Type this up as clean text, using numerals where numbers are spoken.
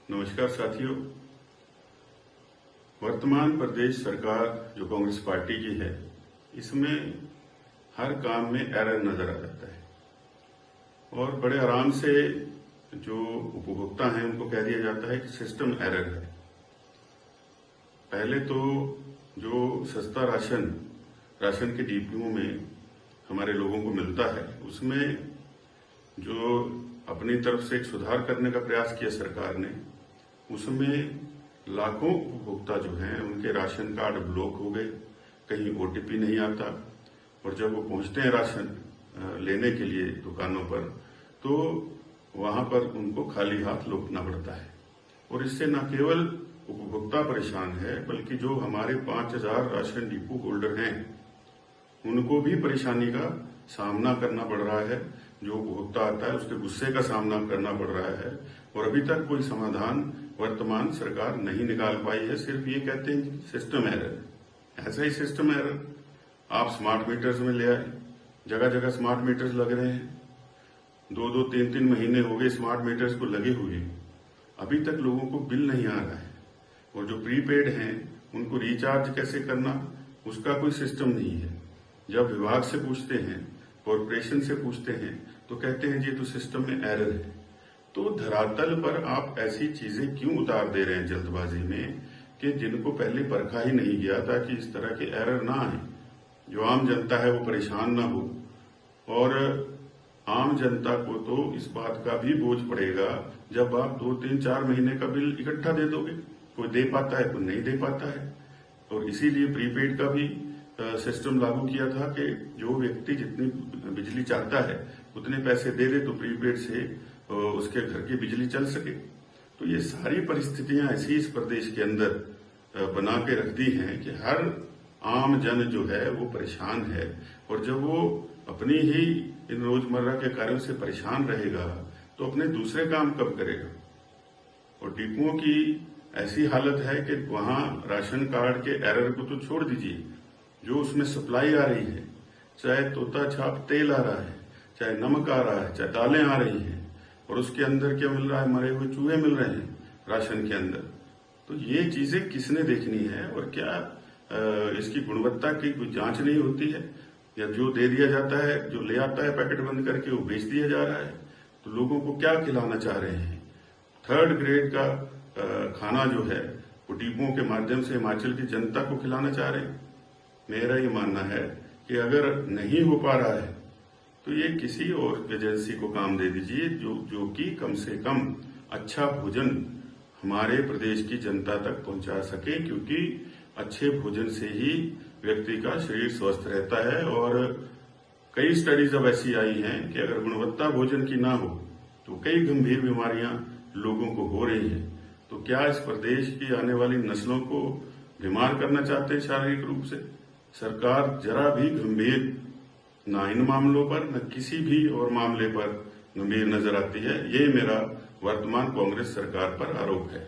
नमस्कार साथियों। वर्तमान प्रदेश सरकार जो कांग्रेस पार्टी की है, इसमें हर काम में एरर नजर आ जाता है और बड़े आराम से जो उपभोक्ता हैं उनको कह दिया जाता है कि सिस्टम एरर है। पहले तो जो सस्ता राशन के डिपों में हमारे लोगों को मिलता है, उसमें जो अपनी तरफ से एक सुधार करने का प्रयास किया सरकार ने, उसमें लाखों उपभोक्ता जो हैं उनके राशन कार्ड ब्लॉक हो गए, कहीं ओटीपी नहीं आता और जब वो पहुंचते हैं राशन लेने के लिए दुकानों पर तो वहां पर उनको खाली हाथ लौटना पड़ता है। और इससे न केवल उपभोक्ता परेशान है बल्कि जो हमारे 5000 राशन डिपो होल्डर हैं उनको भी परेशानी का सामना करना पड़ रहा है। जो उपभोक्ता आता है उसके गुस्से का सामना करना पड़ रहा है और अभी तक कोई समाधान वर्तमान सरकार नहीं निकाल पाई है। सिर्फ ये कहते हैं कि सिस्टम एरर, ऐसा ही सिस्टम एरर आप स्मार्ट मीटर्स में ले आए, जगह जगह स्मार्ट मीटर्स लग रहे हैं, 2-2, 3-3 महीने हो गए स्मार्ट मीटर्स को लगे हुए, अभी तक लोगों को बिल नहीं आ रहा है। और जो प्रीपेड हैं उनको रिचार्ज कैसे करना, उसका कोई सिस्टम नहीं है। जब विभाग से पूछते हैं, कॉरपोरेशन से पूछते हैं तो कहते हैं जी तो सिस्टम में एरर है। तो धरातल पर आप ऐसी चीजें क्यों उतार दे रहे हैं जल्दबाजी में कि जिनको पहले परखा ही नहीं गया था कि इस तरह के एरर ना आए, जो आम जनता है वो परेशान ना हो। और आम जनता को तो इस बात का भी बोझ पड़ेगा जब आप 2-3-4 महीने का बिल इकट्ठा दे दोगे, कोई दे पाता है कोई नहीं दे पाता है। और इसीलिए प्रीपेड का भी सिस्टम लागू किया था कि जो व्यक्ति जितनी बिजली चाहता है उतने पैसे दे दे तो प्रीपेड से उसके घर की बिजली चल सके। तो ये सारी परिस्थितियां ऐसी इस प्रदेश के अंदर बना के रख दी हैं कि हर आम जन जो है वो परेशान है। और जब वो अपनी ही इन रोजमर्रा के कार्यों से परेशान रहेगा तो अपने दूसरे काम कब करेगा। और डिपुओं की ऐसी हालत है कि वहां राशन कार्ड के एरर को तो छोड़ दीजिए, जो उसमें सप्लाई आ रही है, चाहे तोता छाप तेल आ रहा है, चाहे नमक आ रहा है, चाहे दालें आ रही हैं, और उसके अंदर क्या मिल रहा है, मरे हुए चूहे मिल रहे हैं राशन के अंदर। तो ये चीजें किसने देखनी है और क्या इसकी गुणवत्ता की कोई जांच नहीं होती है, या जो दे दिया जाता है, जो ले आता है पैकेट बंद करके वो बेच दिया जा रहा है। तो लोगों को क्या खिलाना चाह रहे हैं? 3rd ग्रेड का खाना जो है वो डिपुओं के माध्यम से हिमाचल की जनता को खिलाना चाह रहे हैं। मेरा ये मानना है कि अगर नहीं हो पा रहा है तो ये किसी और एजेंसी को काम दे दीजिए जो कि कम से कम अच्छा भोजन हमारे प्रदेश की जनता तक पहुंचा सके, क्योंकि अच्छे भोजन से ही व्यक्ति का शरीर स्वस्थ रहता है। और कई स्टडीज अब ऐसी आई हैं कि अगर गुणवत्ता भोजन की ना हो तो कई गंभीर बीमारियां लोगों को हो रही हैं। तो क्या इस प्रदेश की आने वाली नस्लों को बीमार करना चाहते हैं शारीरिक रूप से? सरकार जरा भी गंभीर ना इन मामलों पर न किसी भी और मामले पर गंभीर नजर आती है। ये मेरा वर्तमान कांग्रेस सरकार पर आरोप है।